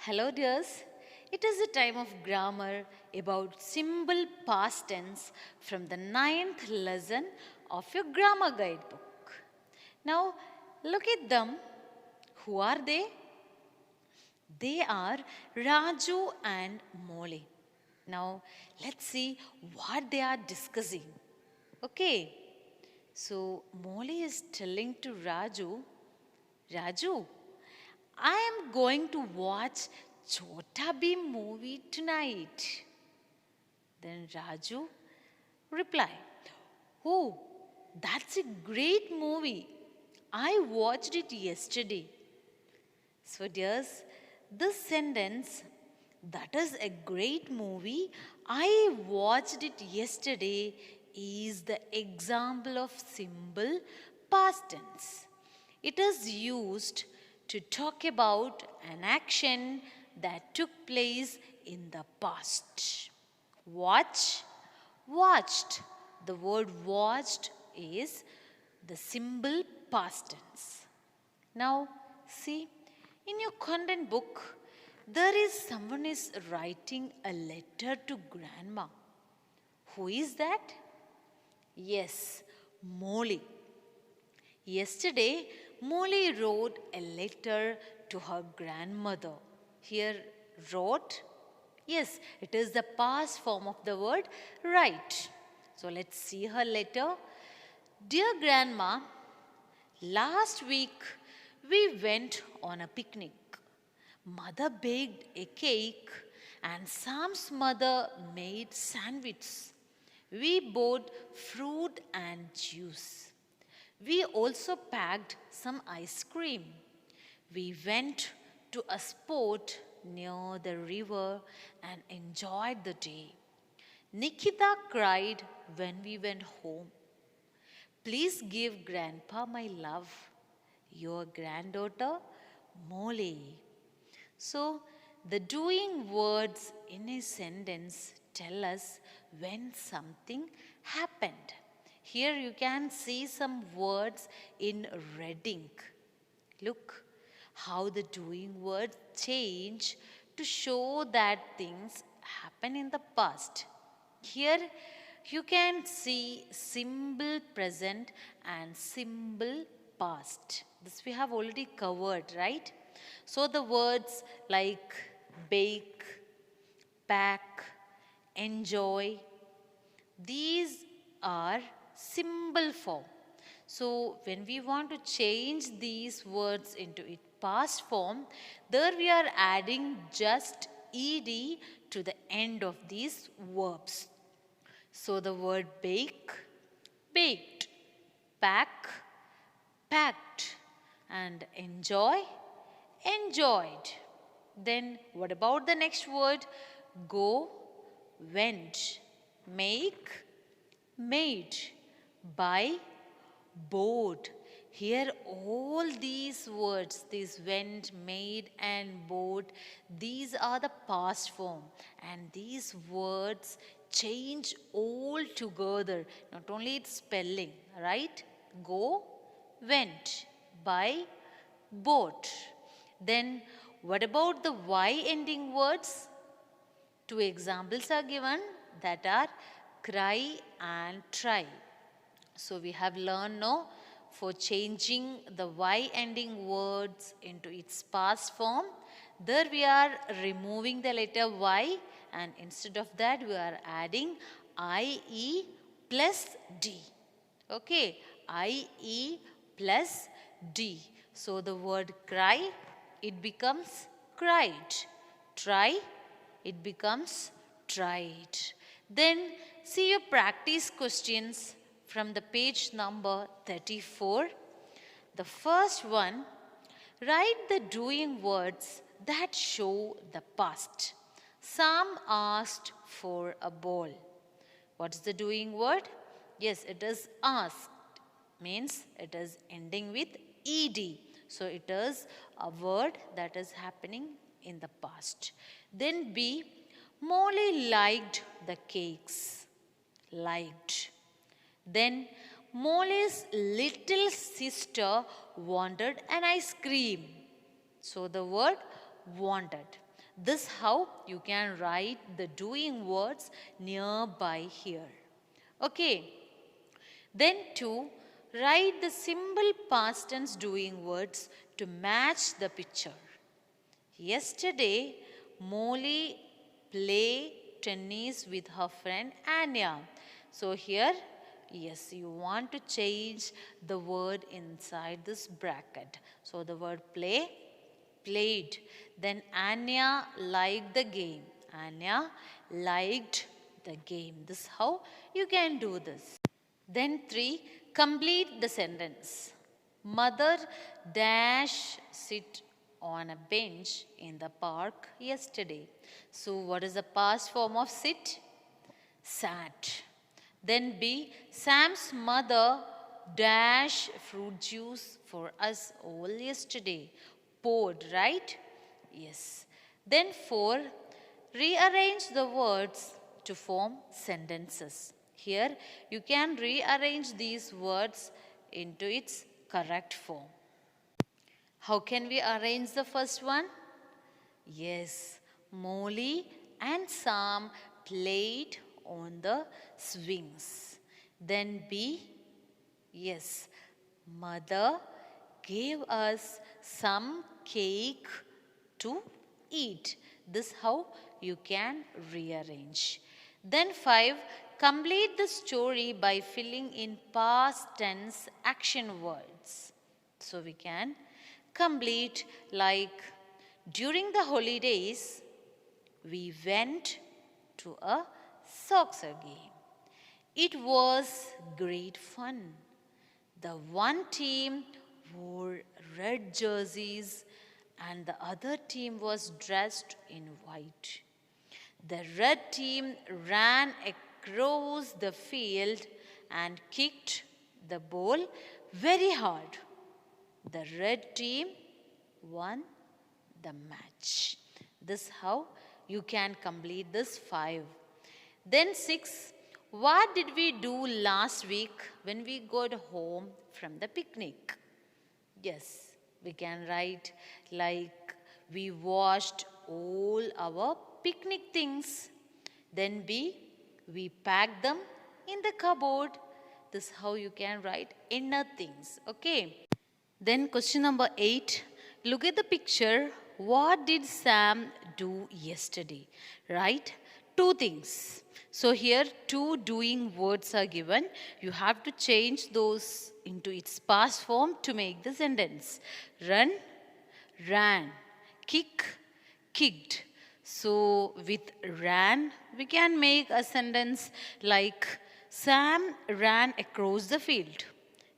Hello, dears. It is a time of grammar about simple past tense from the ninth lesson of your grammar guidebook. Now, look at them. Who are they? They are Raju and Molly. Now, let's see what they are discussing. Okay, so Molly is telling to Raju, Raju, I am going to watch Chota Bheem movie tonight. Then Raju replied, Oh, that's a great movie. I watched it yesterday. So, dears, this sentence, that is a great movie, I watched it yesterday, is the example of simple past tense. It is used to talk about an action that took place in the past. Watch, watched. The word watched is the simple past tense. Now, see, in your content book, there is someone is writing a letter to grandma. Who is that? Yes, Molly. Yesterday, Molly wrote a letter to her grandmother. Here, wrote. Yes, it is the past form of the word write. So let's see her letter. Dear Grandma, last week we went on a picnic. Mother baked a cake and Sam's mother made sandwiches. We bought fruit and juice. We also packed some ice cream. We went to a spot near the river and enjoyed the day. Nikita cried when we went home. Please give Grandpa my love. Your granddaughter, Molly. So, the doing words in a sentence tell us when something happened. Here you can see some words in red ink. Look how the doing words change to show that things happen in the past. Here you can see simple present and simple past. This we have already covered, right? So the words like bake, pack, enjoy, these are simple form. So when we want to change these words into its past form, there we are adding just ed to the end of these verbs. So the word bake, baked, pack, packed, and enjoy, enjoyed. Then what about the next word? Go, went, make, made, buy, bought. Here all these words, these went, made and bought, these are the past form, and these words change all together, not only its spelling, right? Go, went, buy, bought. Then what about the Y ending words? Two examples are given, that are cry and try. So we have learned now for changing the Y ending words into its past form. There we are removing the letter Y, and instead of that we are adding IE plus D. Okay, IE plus D. So the word cry, it becomes cried. Try, it becomes tried. Then see your practice questions from the page number 34. The first one, write the doing words that show the past. Sam asked for a ball. What's the doing word? Yes, it is asked. Means it is ending with ed. So it is a word that is happening in the past. Then B, Molly liked the cakes. Liked. Then Molly's little sister wanted an ice cream. So the word wanted. This how you can write the doing words nearby here. Okay. Then 2, write the simple past tense doing words to match the picture. Yesterday, Molly played tennis with her friend Anya. So here, yes, you want to change the word inside this bracket. So the word play, played. Then Anya liked the game. Anya liked the game. This is how you can do this. Then 3, complete the sentence. Mother dash sit on a bench in the park yesterday. So what is the past form of sit? Sat. Then B, Sam's mother dash fruit juice for us all yesterday. Poured, right? Yes. Then 4, rearrange the words to form sentences. Here you can rearrange these words into its correct form. How can we arrange the first one? Yes, Molly and Sam played on the swings. Then B, yes, mother gave us some cake to eat. This how you can rearrange. Then 5, complete the story by filling in past tense action words. So we can complete like during the holidays we went to a soccer game. It was great fun. The one team wore red jerseys and the other team was dressed in white. The red team ran across the field and kicked the ball very hard. The red team won the match. This how you can complete this 5. Then 6, what did we do last week when we got home from the picnic? Yes, we can write like we washed all our picnic things. Then B, we packed them in the cupboard. This is how you can write inner things. Okay. Then question number 8. Look at the picture. What did Sam do yesterday? Right? 2 things. So here 2 doing words are given. You have to change those into its past form to make the sentence. Run, ran. Kick, kicked. So with ran, we can make a sentence like Sam ran across the field.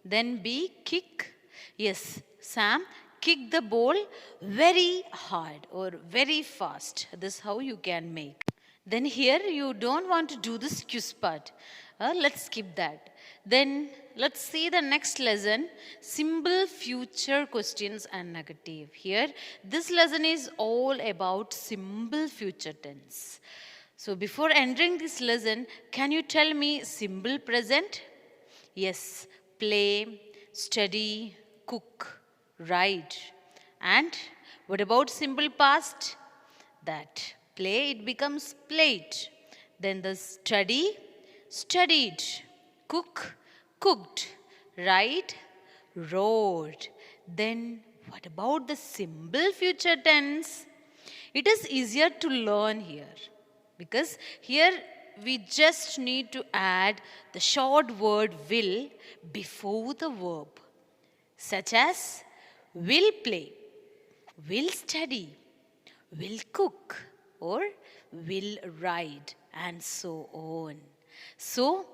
Then B, kick. Yes, Sam kicked the ball very hard or very fast. This is how you can make. Then here you don't want to do this quiz part. Let's skip that. Then let's see the next lesson, simple future questions and negative. Here this lesson is all about simple future tense. So before entering this lesson, can you tell me simple present? Yes, play, study, cook, ride. And what about simple past? That play, it becomes played. Then the study, studied. Cook, cooked. Ride, rode. Then what about the simple future tense? It is easier to learn here because here we just need to add the short word will before the verb, such as will play, will study, will cook, or will ride, and so on. So,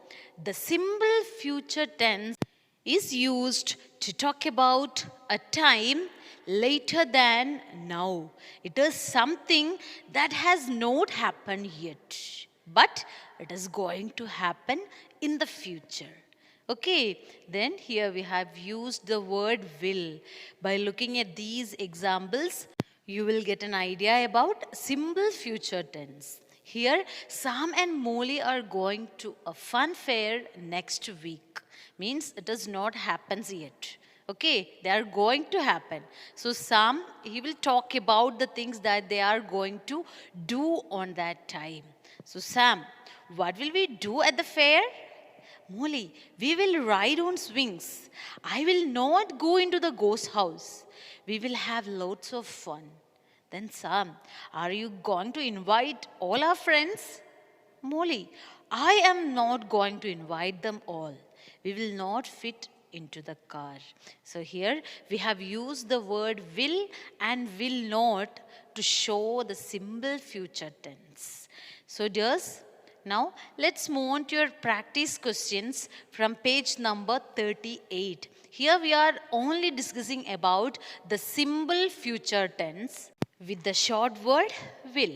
the simple future tense is used to talk about a time later than now. It is something that has not happened yet, but it is going to happen in the future. Okay, then here we have used the word will. By looking at these examples, you will get an idea about simple future tense. Here, Sam and Molly are going to a fun fair next week. Means it has not happened yet. Okay, they are going to happen. So Sam, he will talk about the things that they are going to do on that time. So Sam, what will we do at the fair? Molly, we will ride on swings. I will not go into the ghost house. We will have lots of fun. Then Sam, are you going to invite all our friends? Molly, I am not going to invite them all. We will not fit into the car. So here we have used the word will and will not to show the simple future tense. So dears, now let's move on to your practice questions from page number 38. Here we are only discussing about the simple future tense with the short word will.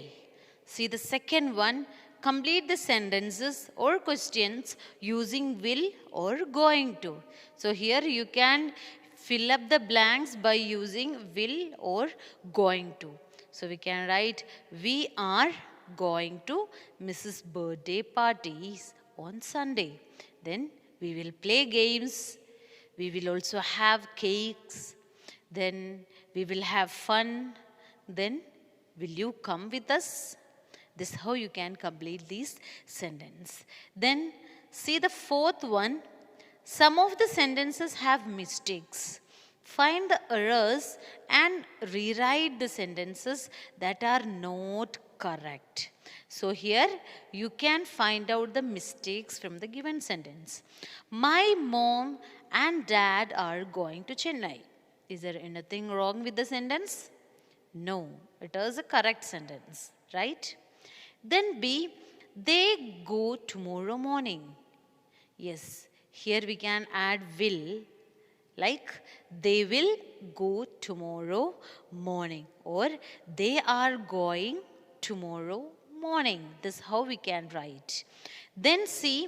See the second one, complete the sentences or questions using will or going to. So here you can fill up the blanks by using will or going to. So we can write, we are going to Mrs. birthday parties on Sunday. Then we will play games. We will also have cakes. Then we will have fun. Then will you come with us? This is how you can complete this sentence. Then see the fourth one. Some of the sentences have mistakes. Find the errors and rewrite the sentences that are not correct. So here you can find out the mistakes from the given sentence. My mom and dad are going to Chennai. Is there anything wrong with the sentence? No, it is a correct sentence, right? Then B, they go tomorrow morning. Yes, here we can add will, like they will go tomorrow morning, or they are going tomorrow morning. This is how we can write. Then C,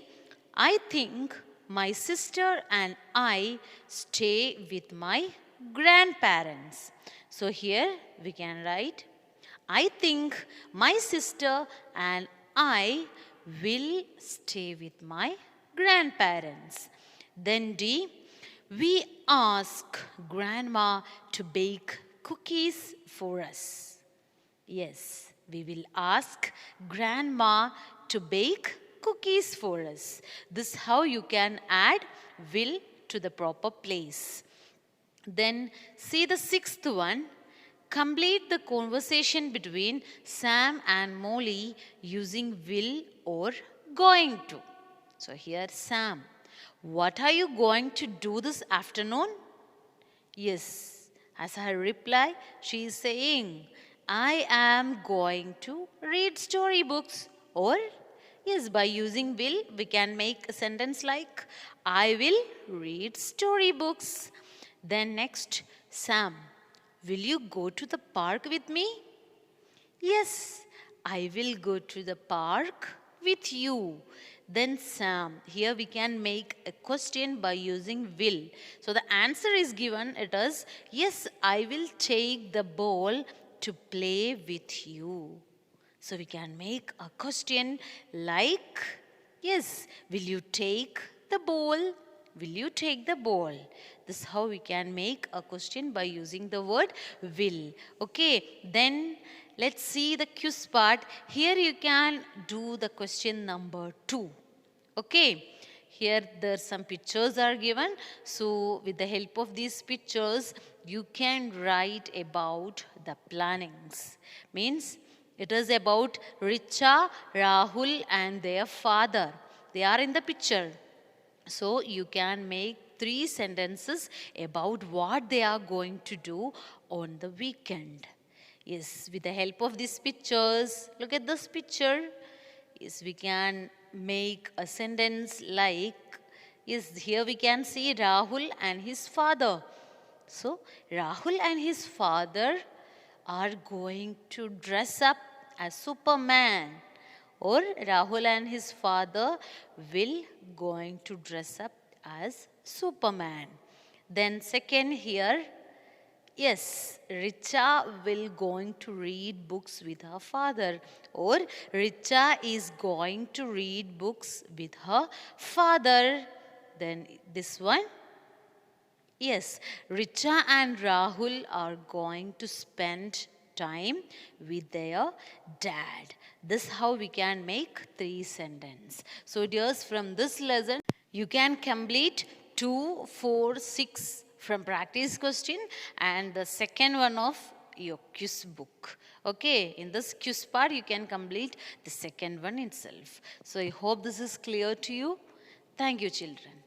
I think my sister and I stay with my grandparents. So here we can write, I think my sister and I will stay with my grandparents. Then D, we ask grandma to bake cookies for us. Yes, we will ask grandma to bake cookies for us. This is how you can add will to the proper place. Then see the sixth one. Complete the conversation between Sam and Molly using will or going to. So here Sam, what are you going to do this afternoon? Yes, as her reply, she is saying, I am going to read storybooks. Or, yes, by using will, we can make a sentence like, I will read storybooks. Then next, Sam, will you go to the park with me? Yes, I will go to the park with you. Then Sam, here we can make a question by using will. So the answer is given, it is, yes, I will take the ball to play with you. So we can make a question like, yes, will you take the ball? Will you take the ball? This is how we can make a question by using the word will. Okay, then let's see the quiz part. Here you can do the question number 2. Okay, here there some pictures are given. So with the help of these pictures, you can write about the plannings. Means it is about Richa, Rahul and their father. They are in the picture. So you can make 3 sentences about what they are going to do on the weekend. Yes, with the help of these pictures, look at this picture. Yes, we can make a sentence like, yes, here we can see Rahul and his father. So Rahul and his father are going to dress up as Superman, or Rahul and his father will going to dress up as Superman. Then second here, yes, Richa will going to read books with her father, or Richa is going to read books with her father. Then this one, Yes, Richa and Rahul are going to spend time with their dad. This how we can make three sentences. So dears, from this lesson you can complete 2, 4, 6 from practice question and the second one of your quiz book. Okay, in this quiz part you can complete the second one itself. So I hope this is clear to you. Thank you, children.